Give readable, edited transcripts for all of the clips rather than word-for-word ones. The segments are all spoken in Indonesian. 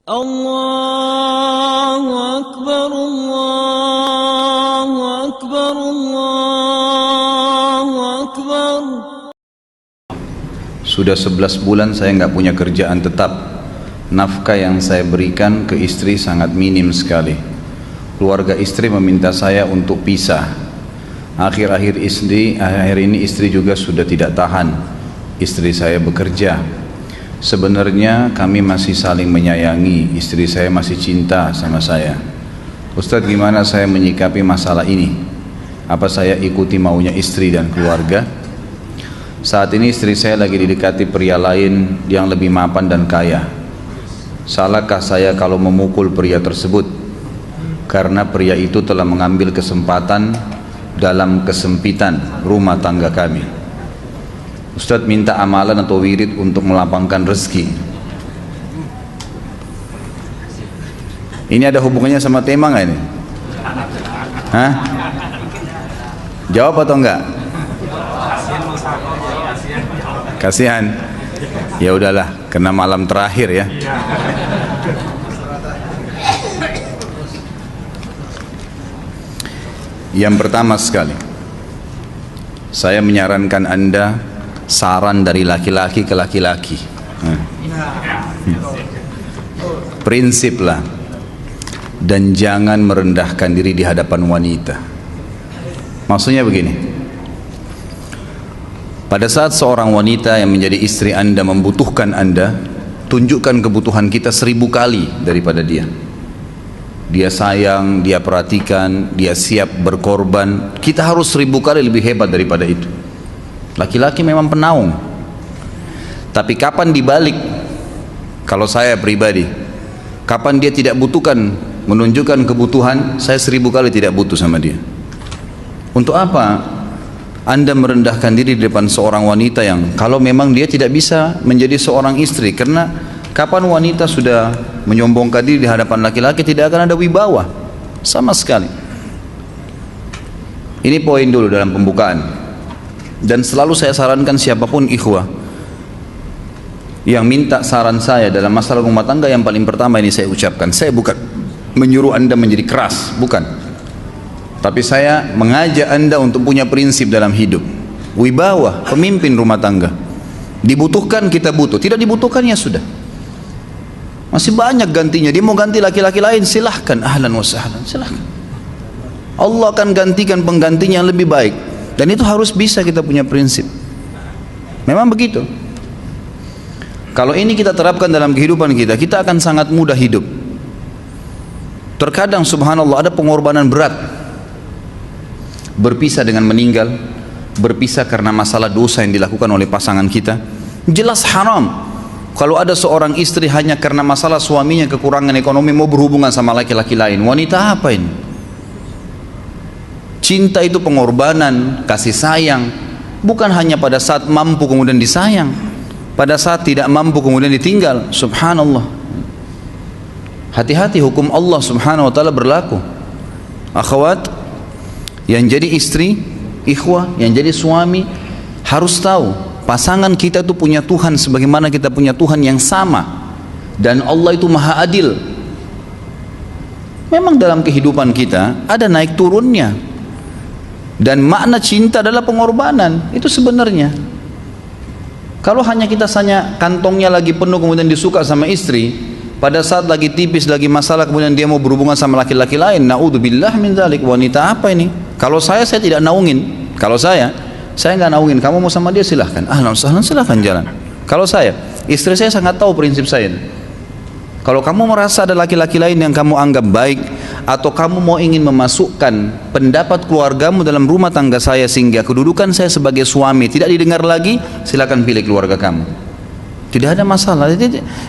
Allahu Akbar, Allahu Akbar, Allahu Akbar. Sudah 11 bulan saya nggak punya kerjaan tetap. Nafkah yang saya berikan ke istri sangat minim sekali. Keluarga istri meminta saya untuk pisah. Akhir-akhir ini istri juga sudah tidak tahan. Istri saya bekerja. Sebenarnya kami masih saling menyayangi, istri saya masih cinta sama saya. Ustadz, gimana saya menyikapi masalah ini? Apa saya ikuti maunya istri dan keluarga? Saat ini istri saya lagi didekati pria lain yang lebih mapan dan kaya. Salahkah saya kalau memukul pria tersebut? Karena pria itu telah mengambil kesempatan dalam kesempitan rumah tangga kami. Ustadz minta amalan atau wirid untuk melapangkan rezeki. Ini ada hubungannya sama tema nggak ini? Hah? Jawab atau enggak? Kasihan. Ya udahlah, kena malam terakhir ya. Yang pertama sekali, saya menyarankan Anda saran dari laki-laki ke laki-laki. Prinsiplah, dan jangan merendahkan diri di hadapan wanita. Maksudnya begini, pada saat seorang wanita yang menjadi istri Anda membutuhkan Anda, tunjukkan kebutuhan kita 1000 kali daripada dia. Dia sayang, dia perhatikan, dia siap berkorban. Kita harus 1000 kali lebih hebat daripada itu. Laki-laki memang penaung. Tapi kapan dibalik? Kalau saya pribadi, kapan dia tidak butuhkan, menunjukkan kebutuhan, saya 1000 kali tidak butuh sama dia. Untuk apa Anda merendahkan diri di depan seorang wanita yang kalau memang dia tidak bisa menjadi seorang istri? Karena kapan wanita sudah menyombongkan diri di hadapan laki-laki, tidak akan ada wibawa sama sekali. Ini poin dulu dalam pembukaan. Dan selalu saya sarankan siapapun ikhwah yang minta saran saya dalam masalah rumah tangga, yang paling pertama ini saya ucapkan, saya bukan menyuruh Anda menjadi keras, bukan. Tapi saya mengajak Anda untuk punya prinsip dalam hidup. Wibawa, pemimpin rumah tangga. Dibutuhkan kita butuh, tidak dibutuhkan ya sudah. Masih banyak gantinya. Dia mau ganti laki-laki lain, silahkan, ahlan wa sahlan, silahkan. Allah akan gantikan penggantinya yang lebih baik. Dan itu harus bisa kita punya prinsip. Memang begitu. Kalau ini kita terapkan dalam kehidupan kita, kita akan sangat mudah hidup. Terkadang subhanallah ada pengorbanan berat. Berpisah dengan meninggal, berpisah karena masalah dosa yang dilakukan oleh pasangan kita, jelas haram. Kalau ada seorang istri hanya karena masalah suaminya kekurangan ekonomi mau berhubungan sama laki-laki lain, wanita apa ini? Cinta itu pengorbanan, kasih sayang, bukan hanya pada saat mampu kemudian disayang, pada saat tidak mampu kemudian ditinggal. Subhanallah. Hati-hati, hukum Allah subhanahu wa ta'ala berlaku. Akhwat yang jadi istri, ikhwah yang jadi suami, harus tahu pasangan kita itu punya Tuhan sebagaimana kita punya Tuhan yang sama. Dan Allah itu maha adil. Memang dalam kehidupan kita ada naik turunnya. Dan makna cinta adalah pengorbanan. Itu sebenarnya. Kalau hanya kita kantongnya lagi penuh kemudian disuka sama istri, pada saat lagi tipis, lagi masalah kemudian dia mau berhubungan sama laki-laki lain, naudzubillah min dzalik. Wanita apa ini? Kalau saya tidak naungin. Kalau saya nggak naungin. Kamu mau sama dia silahkan. Ahlan sahlan, silahkan jalan. Kalau saya, istri saya sangat tahu prinsip saya. Kalau kamu merasa ada laki-laki lain yang kamu anggap baik, atau kamu mau ingin memasukkan pendapat keluargamu dalam rumah tangga saya sehingga kedudukan saya sebagai suami tidak didengar lagi, silakan pilih keluarga kamu. Tidak ada masalah.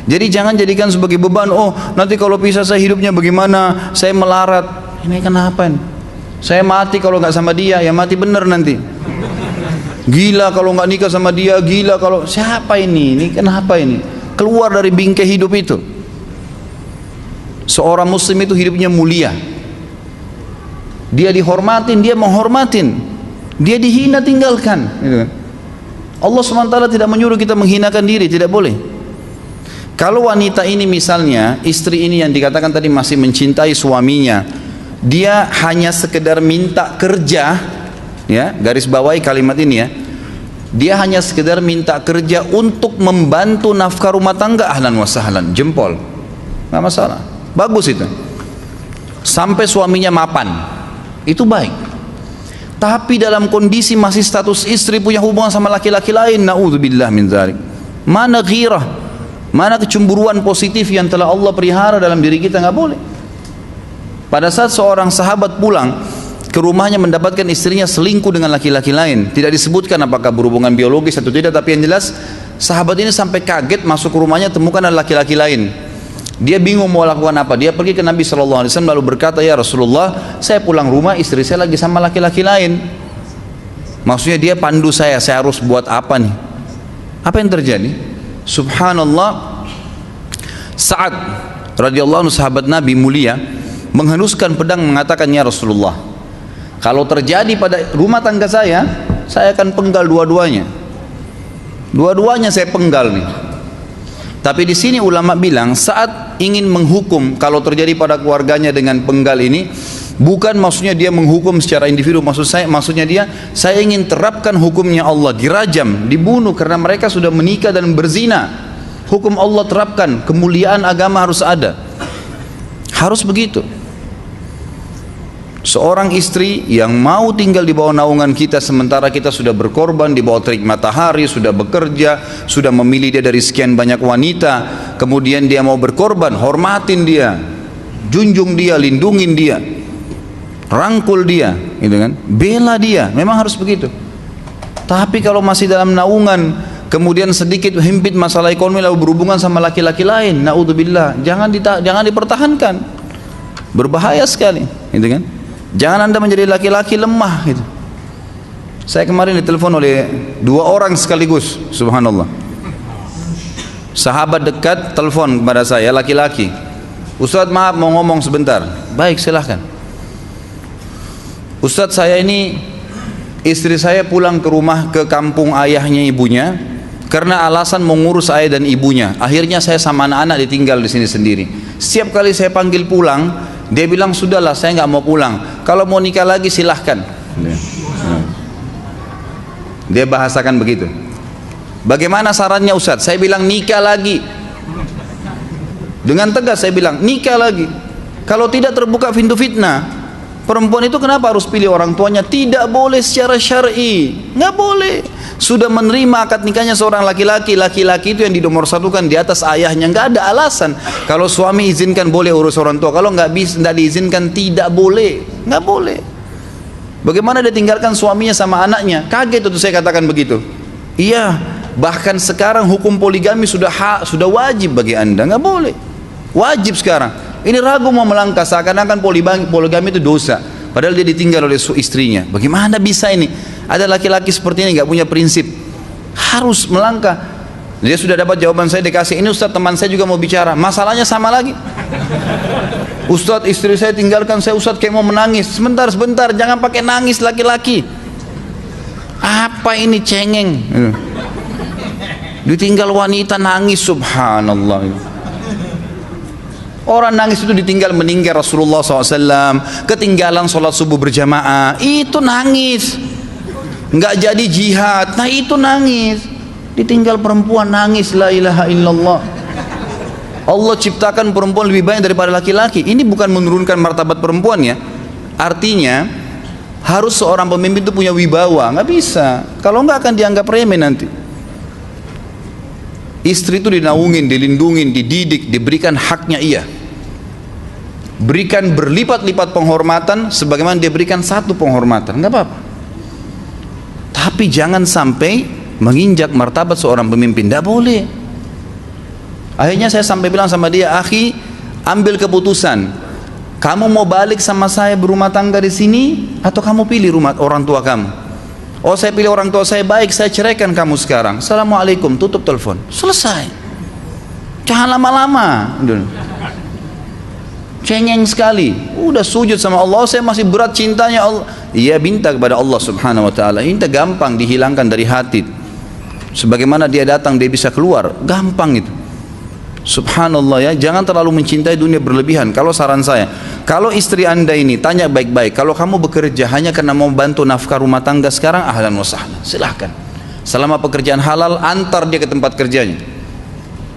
Jadi jangan jadikan sebagai beban. Oh, nanti kalau pisah saya hidupnya bagaimana? Saya melarat. Ini kenapa? Saya mati kalau nggak sama dia, ya mati bener nanti. Gila kalau nggak nikah sama dia, gila kalau siapa ini? Ini kenapa ini? Keluar dari bingkai hidup itu. Seorang muslim itu hidupnya mulia. Dia dihormatin, dia menghormatin. Dia dihina, tinggalkan. Allah SWT tidak menyuruh kita menghinakan diri, tidak boleh. Kalau wanita ini misalnya, istri ini yang dikatakan tadi masih mencintai suaminya, dia hanya sekedar minta kerja, ya, garis bawahi kalimat ini ya, dia hanya sekedar minta kerja untuk membantu nafkah rumah tangga, ahlan wa sahlan, jempol, nggak masalah, bagus itu. Sampai suaminya mapan, itu baik. Tapi dalam kondisi masih status istri punya hubungan sama laki-laki lain, naudzubillah min dzalik, mana ghirah, mana kecemburuan positif yang telah Allah pelihara dalam diri kita, nggak boleh. Pada saat seorang sahabat pulang ke rumahnya mendapatkan istrinya selingkuh dengan laki-laki lain, tidak disebutkan apakah berhubungan biologis atau tidak, tapi yang jelas sahabat ini sampai kaget masuk ke rumahnya temukan ada laki-laki lain. Dia bingung mau lakukan apa. Dia pergi ke Nabi SAW lalu berkata, ya Rasulullah, saya pulang rumah istri saya lagi sama laki-laki lain. Maksudnya dia pandu saya harus buat apa nih? Apa yang terjadi? Subhanallah, Sa'ad radhiyallahu anhu sahabat Nabi mulia menghenuskan pedang mengatakan, ya Rasulullah, kalau terjadi pada rumah tangga saya akan penggal dua-duanya. Dua-duanya saya penggal nih. Tapi di sini ulama bilang Sa'ad ingin menghukum kalau terjadi pada keluarganya dengan penggal ini, bukan maksudnya dia menghukum secara individu, maksudnya saya ingin terapkan hukumnya Allah, dirajam, dibunuh karena mereka sudah menikah dan berzina. Hukum Allah terapkan, kemuliaan agama harus ada, harus begitu. Seorang istri yang mau tinggal di bawah naungan kita sementara kita sudah berkorban di bawah terik matahari, sudah bekerja, sudah memilih dia dari sekian banyak wanita, kemudian dia mau berkorban, hormatin dia, junjung dia, lindungin dia, rangkul dia, gitu kan, bela dia, memang harus begitu. Tapi kalau masih dalam naungan, kemudian sedikit himpit masalah ekonomi lalu berhubungan sama laki-laki lain, naudzubillah, jangan dipertahankan, berbahaya sekali, gitu kan. Jangan Anda menjadi laki-laki lemah, gitu. Saya kemarin ditelepon oleh dua orang sekaligus, subhanallah. Sahabat dekat telepon kepada saya, laki-laki. Ustadz, maaf mau ngomong sebentar. Baik, silahkan. Ustadz, saya ini istri saya pulang ke rumah ke kampung ayahnya ibunya karena alasan mengurus ayah dan ibunya. Akhirnya saya sama anak-anak ditinggal di sini sendiri. Setiap kali saya panggil pulang, dia bilang sudahlah saya nggak mau pulang. Kalau mau nikah lagi silahkan. Dia bahasakan begitu. Bagaimana sarannya Ustadz? Saya bilang nikah lagi. Dengan tegas saya bilang nikah lagi. Kalau tidak terbuka pintu fitnah. Perempuan itu kenapa harus pilih orang tuanya? Tidak boleh secara syar'i, nggak boleh. Sudah menerima akad nikahnya seorang laki-laki, laki-laki itu yang dinomorsatukan di atas ayahnya, nggak ada alasan. Kalau suami izinkan boleh urus orang tua, kalau nggak diizinkan tidak boleh, nggak boleh. Bagaimana dia tinggalkan suaminya sama anaknya? Kaget itu saya katakan begitu. Iya, bahkan sekarang hukum poligami sudah wajib bagi Anda, nggak boleh, wajib sekarang. Ini ragu mau melangkah seakan-akan poligami itu dosa, padahal dia ditinggal oleh istrinya. Bagaimana bisa ini? Ada laki-laki seperti ini nggak punya prinsip, harus melangkah. Dia sudah dapat jawaban saya dikasih. Ini Ustadz, teman saya juga mau bicara, masalahnya sama lagi. Ustadz, istri saya tinggalkan saya, Ustadz, kayak mau menangis. Sebentar, jangan pakai nangis laki-laki. Apa ini cengeng? Ditinggal wanita nangis, subhanallah. Orang nangis itu ditinggal meninggal Rasulullah SAW, ketinggalan sholat subuh berjamaah, itu nangis. Nggak jadi jihad, nah itu nangis. Ditinggal perempuan nangis, la ilaha illallah. Allah ciptakan perempuan lebih banyak daripada laki-laki. Ini bukan menurunkan martabat perempuan ya. Artinya harus seorang pemimpin itu punya wibawa, nggak bisa. Kalau nggak akan dianggap remeh nanti. Istri itu dinaungin, dilindungin, dididik, diberikan haknya ia. Berikan berlipat-lipat penghormatan sebagaimana dia berikan satu penghormatan, nggak apa-apa. Tapi jangan sampai menginjak martabat seorang pemimpin, nggak boleh. Akhirnya saya sampai bilang sama dia, akhi, ambil keputusan. Kamu mau balik sama saya berumah tangga di sini atau kamu pilih rumah orang tua kamu? Oh, saya pilih orang tua saya, baik, saya ceraikan kamu sekarang. Assalamualaikum, tutup telepon, selesai. Jangan lama-lama. Cengeng sekali, udah sujud sama Allah, saya masih berat cintanya Allah. Iya, minta kepada Allah subhanahu wa ta'ala. Minta gampang dihilangkan dari hati. Sebagaimana dia datang dia bisa keluar, gampang itu. Subhanallah ya, jangan terlalu mencintai dunia berlebihan. Kalau saran saya, kalau istri anda ini tanya baik-baik, kalau kamu bekerja hanya karena mau bantu nafkah rumah tangga sekarang, ahlan wa sahlan, silahkan. Selama pekerjaan halal, antar dia ke tempat kerjanya,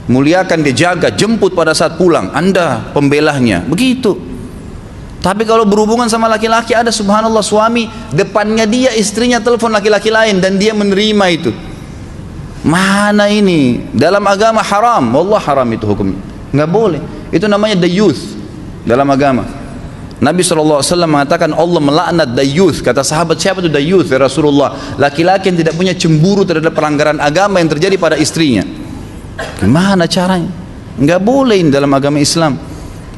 muliakan dia, jaga, jemput pada saat pulang, anda pembelahnya, begitu. Tapi kalau berhubungan sama laki-laki, ada subhanallah suami depannya dia istrinya telepon laki-laki lain dan dia menerima itu. Mana ini? Dalam agama haram, wallah haram itu hukumnya, nggak boleh. Itu namanya dayuth dalam agama. Nabi SAW mengatakan Allah melaknat dayuth. Kata sahabat, siapa itu dayuth ya Rasulullah? Laki-laki yang tidak punya cemburu terhadap pelanggaran agama yang terjadi pada istrinya. Gimana caranya? Nggak boleh dalam agama Islam,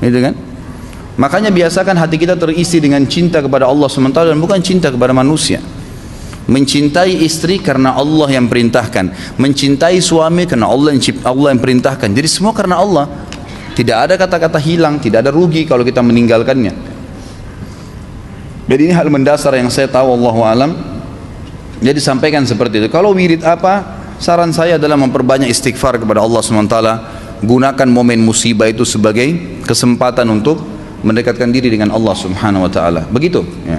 gitu kan? Makanya biasakan hati kita terisi dengan cinta kepada Allah SWT dan bukan cinta kepada manusia. Mencintai istri karena Allah yang perintahkan, mencintai suami karena Allah yang perintahkan. Jadi semua karena Allah. Tidak ada kata-kata hilang, tidak ada rugi kalau kita meninggalkannya. Jadi ini hal mendasar yang saya tahu, Allahu alam. Jadi sampaikan seperti itu. Kalau wirid apa? Saran saya adalah memperbanyak istighfar kepada Allah SWT. Gunakan momen musibah itu sebagai kesempatan untuk mendekatkan diri dengan Allah Subhanahu wa taala. Begitu ya.